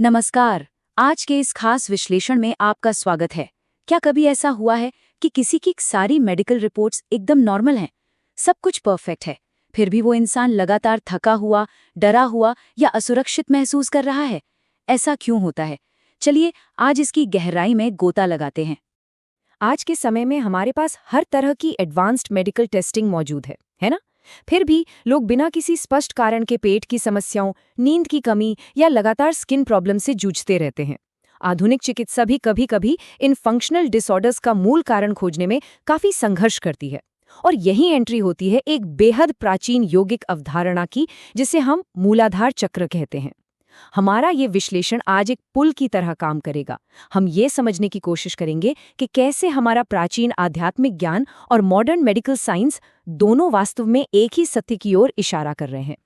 नमस्कार। आज के इस खास विश्लेषण में आपका स्वागत है। क्या कभी ऐसा हुआ है कि किसी की सारी मेडिकल रिपोर्ट्स एकदम नॉर्मल हैं, सब कुछ परफेक्ट है, फिर भी वो इंसान लगातार थका हुआ, डरा हुआ या असुरक्षित महसूस कर रहा है? ऐसा क्यों होता है? चलिए आज इसकी गहराई में गोता लगाते हैं। आज के समय में हमारे पास हर तरह की एडवांस्ड मेडिकल टेस्टिंग मौजूद है ना? फिर भी लोग बिना किसी स्पष्ट कारण के पेट की समस्याओं, नींद की कमी या लगातार स्किन प्रॉब्लम से जूझते रहते हैं। आधुनिक चिकित्सा भी कभी-कभी इन फंक्शनल डिसऑर्डर्स का मूल कारण खोजने में काफी संघर्ष करती है। और यही एंट्री होती है एक बेहद प्राचीन यौगिक अवधारणा की, जिसे हम मूलाधार चक्र कहते हैं। हमारा ये विश्लेषण आज एक पुल की तरह काम करेगा। हम ये समझने की कोशिश करेंगे कि कैसे हमारा प्राचीन आध्यात्मिक ज्ञान और मॉडर्न मेडिकल साइंस दोनों वास्तव में एक ही सत्य की ओर इशारा कर रहे हैं।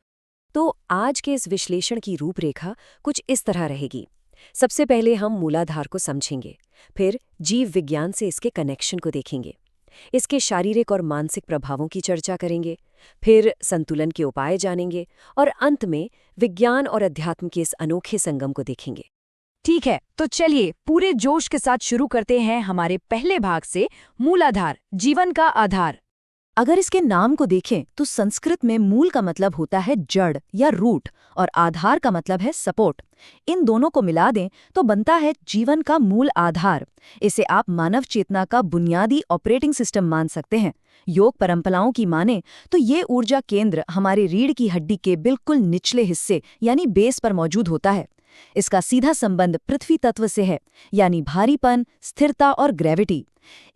तो आज के इस विश्लेषण की रूपरेखा कुछ इस तरह रहेगी। सबसे पहले हम मूलाधार को समझेंगे, फिर जीव विज्ञान से इसके कनेक्शन को देखेंगे, इसके शारीरिक और मानसिक प्रभावों की चर्चा करेंगे, फिर संतुलन के उपाय जानेंगे और अंत में विज्ञान और अध्यात्म के इस अनोखे संगम को देखेंगे। ठीक है, तो चलिए पूरे जोश के साथ शुरू करते हैं हमारे पहले भाग से, मूलाधार, जीवन का आधार। अगर इसके नाम को देखें तो संस्कृत में मूल का मतलब होता है जड़ या रूट और आधार का मतलब है सपोर्ट। इन दोनों को मिला दें तो बनता है जीवन का मूल आधार। इसे आप मानव चेतना का बुनियादी ऑपरेटिंग सिस्टम मान सकते हैं। योग परंपराओं की माने तो ये ऊर्जा केंद्र हमारे रीढ़ की हड्डी के बिल्कुल निचले हिस्से यानी बेस पर मौजूद होता है। इसका सीधा संबंध पृथ्वी तत्व से है, यानी भारीपन, स्थिरता और ग्रेविटी।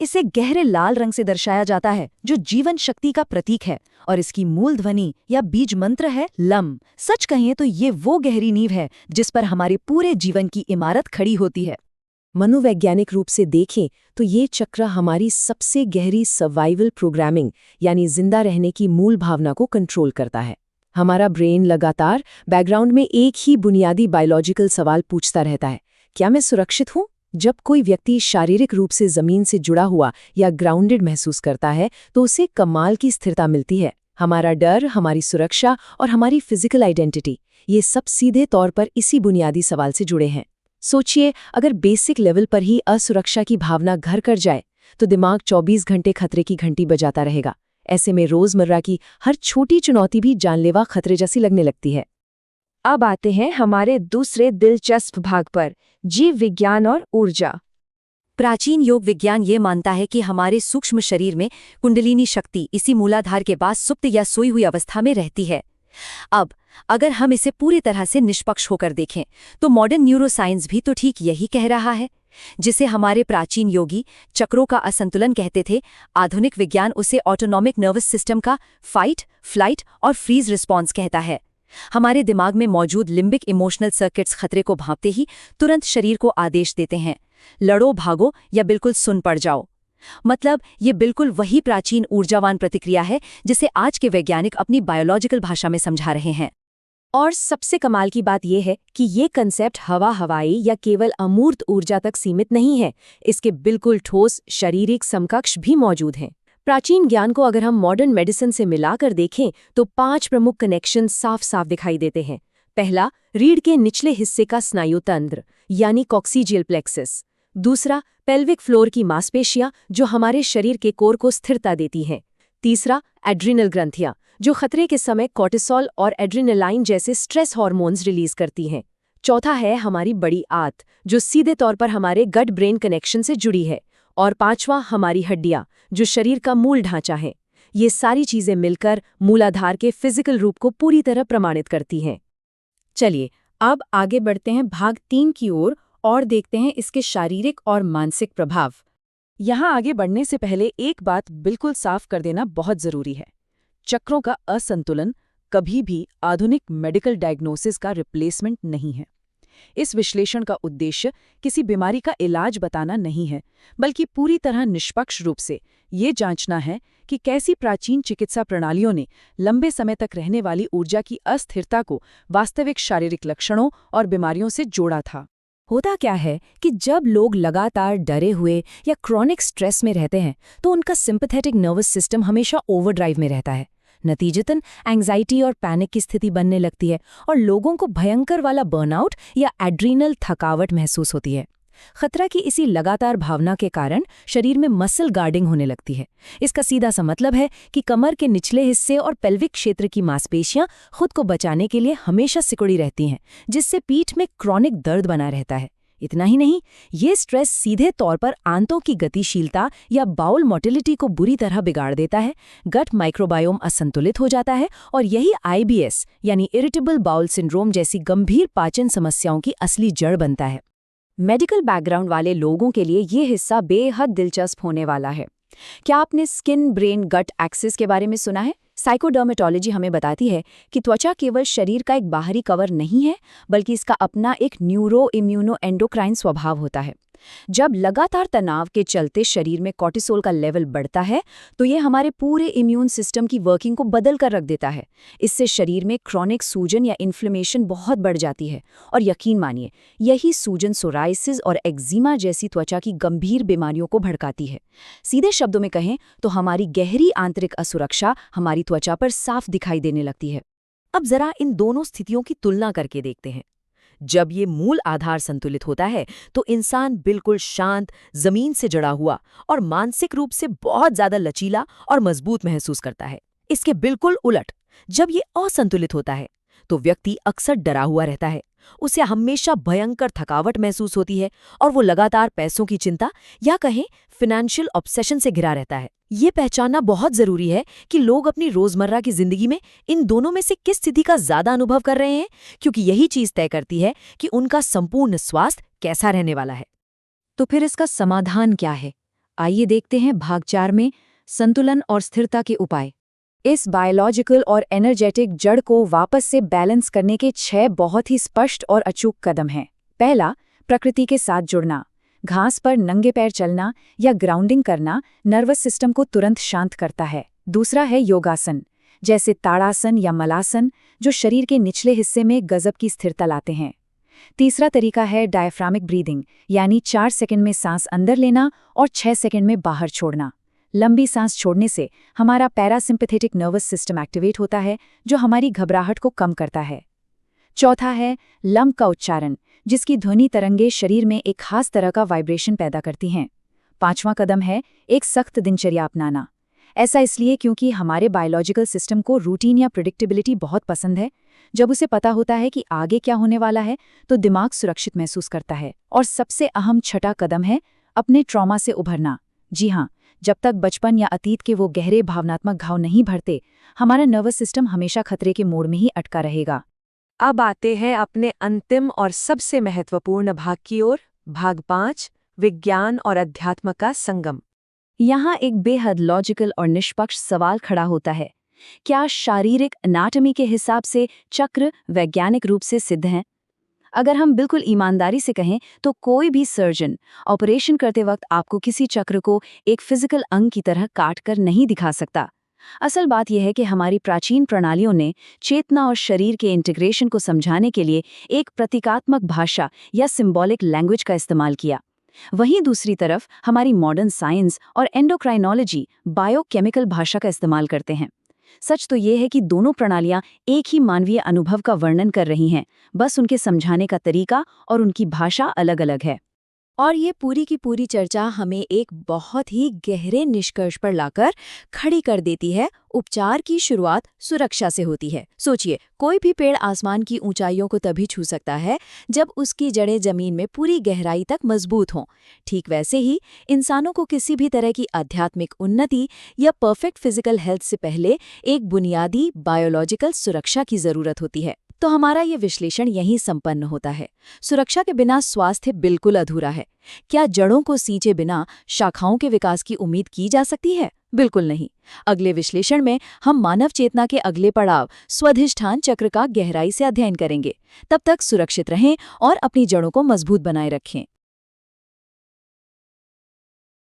इसे गहरे लाल रंग से दर्शाया जाता है, जो जीवन शक्ति का प्रतीक है, और इसकी मूल ध्वनि या बीज मंत्र है लम। सच कहें तो ये वो गहरी नींव है जिस पर हमारे पूरे जीवन की इमारत खड़ी होती है। मनोवैज्ञानिक रूप से देखें तो ये चक्र हमारी सबसे गहरी सर्वाइवल प्रोग्रामिंग यानी जिंदा रहने की मूल भावना को कंट्रोल करता है। हमारा ब्रेन लगातार बैकग्राउंड में एक ही बुनियादी बायोलॉजिकल सवाल पूछता रहता है, क्या मैं सुरक्षित हूँ? जब कोई व्यक्ति शारीरिक रूप से जमीन से जुड़ा हुआ या ग्राउंडेड महसूस करता है तो उसे कमाल की स्थिरता मिलती है। हमारा डर, हमारी सुरक्षा और हमारी फिजिकल आइडेंटिटी, ये सब सीधे तौर पर इसी बुनियादी सवाल से जुड़े हैं। सोचिए, अगर बेसिक लेवल पर ही असुरक्षा की भावना घर कर जाए तो दिमाग 24 घंटे खतरे की घंटी बजाता रहेगा। ऐसे में रोजमर्रा की हर छोटी चुनौती भी जानलेवा खतरे जैसी लगने लगती है। अब आते हैं हमारे दूसरे दिलचस्प भाग पर, जीव विज्ञान और ऊर्जा। प्राचीन योग विज्ञान ये मानता है कि हमारे सूक्ष्म शरीर में कुंडलिनी शक्ति इसी मूलाधार के पास सुप्त या सोई हुई अवस्था में रहती है। अब अगर हम इसे पूरी तरह से निष्पक्ष होकर देखें तो मॉडर्न न्यूरोसाइंस भी तो ठीक यही कह रहा है। जिसे हमारे प्राचीन योगी चक्रों का असंतुलन कहते थे, आधुनिक विज्ञान उसे ऑटोनॉमिक नर्वस सिस्टम का फाइट, फ्लाइट और फ्रीज रिस्पॉन्स कहता है। हमारे दिमाग में मौजूद लिम्बिक इमोशनल सर्किट्स खतरे को भांपते ही तुरंत शरीर को आदेश देते हैं, लड़ो, भागो या बिल्कुल सुन पड़ जाओ। मतलब ये बिल्कुल वही प्राचीन ऊर्जावान प्रतिक्रिया है जिसे आज के वैज्ञानिक अपनी बायोलॉजिकल भाषा में समझा रहे हैं। और सबसे कमाल की बात यह है कि ये कंसेप्ट हवाई या केवल अमूर्त ऊर्जा तक सीमित नहीं है। इसके बिल्कुल ठोस शारीरिक समकक्ष भी मौजूद हैं। प्राचीन ज्ञान को अगर हम मॉडर्न मेडिसिन से मिलाकर देखें तो 5 प्रमुख कनेक्शन साफ साफ दिखाई देते हैं। पहला, रीढ़ के निचले हिस्से का स्नायु तंत्र यानी कॉक्सीजियल प्लेक्सस। दूसरा, पेल्विक फ्लोर की मांसपेशियां जो हमारे शरीर के कोर को स्थिरता देती हैं। तीसरा, एड्रिनल ग्रंथियां जो खतरे के समय कॉर्टिसोल और एड्रिनलाइन जैसे स्ट्रेस हार्मोन्स रिलीज करती हैं। चौथा है हमारी बड़ी आंत जो सीधे तौर पर हमारे गट ब्रेन कनेक्शन से जुड़ी है। और पांचवा, हमारी हड्डियां जो शरीर का मूल ढांचा है। ये सारी चीजें मिलकर मूलाधार के फिजिकल रूप को पूरी तरह प्रमाणित करती हैं। चलिए अब आगे बढ़ते हैं भाग 3 की ओर और देखते हैं इसके शारीरिक और मानसिक प्रभाव। यहाँ आगे बढ़ने से पहले एक बात बिल्कुल साफ कर देना बहुत जरूरी है। चक्रों का असंतुलन कभी भी आधुनिक मेडिकल डायग्नोसिस का रिप्लेसमेंट नहीं है। इस विश्लेषण का उद्देश्य किसी बीमारी का इलाज बताना नहीं है, बल्कि पूरी तरह निष्पक्ष रूप से ये जांचना है कि कैसी प्राचीन चिकित्सा प्रणालियों ने लंबे समय तक रहने वाली ऊर्जा की अस्थिरता को वास्तविक शारीरिक लक्षणों और बीमारियों से जोड़ा था। होता क्या है कि जब लोग लगातार डरे हुए या क्रॉनिक स्ट्रेस में रहते हैं तो उनका सिंपैथेटिक नर्वस सिस्टम हमेशा ओवरड्राइव में रहता है। नतीजतन एंग्जाइटी और पैनिक की स्थिति बनने लगती है और लोगों को भयंकर वाला बर्नआउट या एड्रीनल थकावट महसूस होती है। खतरा की इसी लगातार भावना के कारण शरीर में मसल गार्डिंग होने लगती है। इसका सीधा सा मतलब है कि कमर के निचले हिस्से और पेल्विक क्षेत्र की मांसपेशियां खुद को बचाने के लिए हमेशा सिकुड़ी रहती हैं, जिससे पीठ में क्रॉनिक दर्द बना रहता है। इतना ही नहीं, ये स्ट्रेस सीधे तौर पर आंतों की गतिशीलता या बाउल मोटिलिटी को बुरी तरह बिगाड़ देता है। गट माइक्रोबायोम असंतुलित हो जाता है और यही IBS यानी इरिटेबल बाउल सिंड्रोम जैसी गंभीर पाचन समस्याओं की असली जड़ बनता है। मेडिकल बैकग्राउंड वाले लोगों के लिए ये हिस्सा बेहद दिलचस्प होने वाला है। क्या आपने स्किन ब्रेन गट एक्सिस के बारे में सुना है? साइकोडर्मेटोलॉजी हमें बताती है कि त्वचा केवल शरीर का एक बाहरी कवर नहीं है, बल्कि इसका अपना एक न्यूरो इम्यूनो एंडोक्राइन स्वभाव होता है। जब लगातार तनाव के चलते शरीर में कॉर्टिसोल का लेवल बढ़ता है, तो ये हमारे पूरे इम्यून सिस्टम की वर्किंग को बदल कर रख देता है। इससे शरीर में क्रॉनिक सूजन या इन्फ्लेमेशन बहुत बढ़ जाती है और यकीन मानिए, यही सूजन सोराइसिस और एक्जिमा जैसी त्वचा की गंभीर बीमारियों को भड़काती है। सीधे शब्दों में कहें तो हमारी गहरी आंतरिक असुरक्षा हमारी त्वचा पर साफ दिखाई देने लगती है। अब जरा इन दोनों स्थितियों की तुलना करके देखते हैं। जब ये मूल आधार संतुलित होता है तो इंसान बिल्कुल शांत, जमीन से जुड़ा हुआ और मानसिक रूप से बहुत ज्यादा लचीला और मजबूत महसूस करता है। इसके बिल्कुल उलट, जब ये असंतुलित होता है तो व्यक्ति अक्सर डरा हुआ रहता है। उसे हमेशा भयंकर थकावट महसूस होती है और वो लगातार पैसों की चिंता या कहें फिनेंशियल ऑब्सेशन से घिरा रहता है। ये पहचानना बहुत जरूरी है कि लोग अपनी रोजमर्रा की जिंदगी में इन दोनों में से किस स्थिति का ज्यादा अनुभव कर रहे हैं, क्योंकि यही चीज तय करती है कि उनका संपूर्ण स्वास्थ्य कैसा रहने वाला है। तो फिर इसका समाधान क्या है? आइए देखते हैं भाग 4 में संतुलन और स्थिरता के उपाय। इस बायोलॉजिकल और एनर्जेटिक जड़ को वापस से बैलेंस करने के 6 बहुत ही स्पष्ट और अचूक कदम हैं। पहला, प्रकृति के साथ जुड़ना। घास पर नंगे पैर चलना या ग्राउंडिंग करना नर्वस सिस्टम को तुरंत शांत करता है। दूसरा है योगासन, जैसे ताड़ासन या मलासन, जो शरीर के निचले हिस्से में गजब की स्थिरता लाते हैं। तीसरा तरीका है डायफ्रामिक ब्रीदिंग, यानी 4 सेकंड में सांस अंदर लेना और 6 सेकंड में बाहर छोड़ना। लंबी सांस छोड़ने से हमारा पैरासिम्पैथेटिक नर्वस सिस्टम एक्टिवेट होता है, जो हमारी घबराहट को कम करता है। चौथा है लंब का उच्चारण, जिसकी ध्वनि तरंगे शरीर में एक खास तरह का वाइब्रेशन पैदा करती हैं। पांचवां कदम है एक सख्त दिनचर्या अपनाना। ऐसा इसलिए क्योंकि हमारे बायोलॉजिकल सिस्टम को रूटीन या प्रिडिक्टेबिलिटी बहुत पसंद है। जब उसे पता होता है कि आगे क्या होने वाला है, तो दिमाग सुरक्षित महसूस करता है। और सबसे अहम छठा कदम है अपने ट्रॉमा से उभरना। जी हाँ, जब तक बचपन या अतीत के वो गहरे भावनात्मक घाव नहीं भरते, हमारा नर्वस सिस्टम हमेशा खतरे के मोड़ में ही अटका रहेगा। अब आते हैं अपने अंतिम और सबसे महत्वपूर्ण भाग की ओर, भाग 5, विज्ञान और अध्यात्म का संगम। यहाँ एक बेहद लॉजिकल और निष्पक्ष सवाल खड़ा होता है। क्या शारीरिक एनाटॉमी के हिसाब से चक्र वैज्ञानिक रूप से सिद्ध हैं? अगर हम बिल्कुल ईमानदारी से कहें तो कोई भी सर्जन ऑपरेशन करते वक्त आपको किसी चक्र को एक फिजिकल अंग की तरह काट कर नहीं दिखा सकता। असल बात यह है कि हमारी प्राचीन प्रणालियों ने चेतना और शरीर के इंटीग्रेशन को समझाने के लिए एक प्रतीकात्मक भाषा या सिंबॉलिक लैंग्वेज का इस्तेमाल किया। वहीं दूसरी तरफ हमारी मॉडर्न साइंस और एंडोक्राइनोलॉजी बायोकेमिकल भाषा का इस्तेमाल करते हैं। सच तो ये है कि दोनों प्रणालियां एक ही मानवीय अनुभव का वर्णन कर रही हैं, बस उनके समझाने का तरीका और उनकी भाषा अलग-अलग है। और ये पूरी की पूरी चर्चा हमें एक बहुत ही गहरे निष्कर्ष पर लाकर खड़ी कर देती है। उपचार की शुरुआत सुरक्षा से होती है। सोचिए, कोई भी पेड़ आसमान की ऊंचाइयों को तभी छू सकता है जब उसकी जड़ें जमीन में पूरी गहराई तक मजबूत हों। ठीक वैसे ही इंसानों को किसी भी तरह की आध्यात्मिक उन्नति या परफेक्ट फिजिकल हेल्थ से पहले एक बुनियादी बायोलॉजिकल सुरक्षा की जरूरत होती है। तो हमारा ये विश्लेषण यहीं संपन्न होता है। सुरक्षा के बिना स्वास्थ्य बिल्कुल अधूरा है। क्या जड़ों को सींचे बिना शाखाओं के विकास की उम्मीद की जा सकती है? बिल्कुल नहीं। अगले विश्लेषण में हम मानव चेतना के अगले पड़ाव स्वाधिष्ठान चक्र का गहराई से अध्ययन करेंगे। तब तक सुरक्षित रहें और अपनी जड़ों को मजबूत बनाए रखें।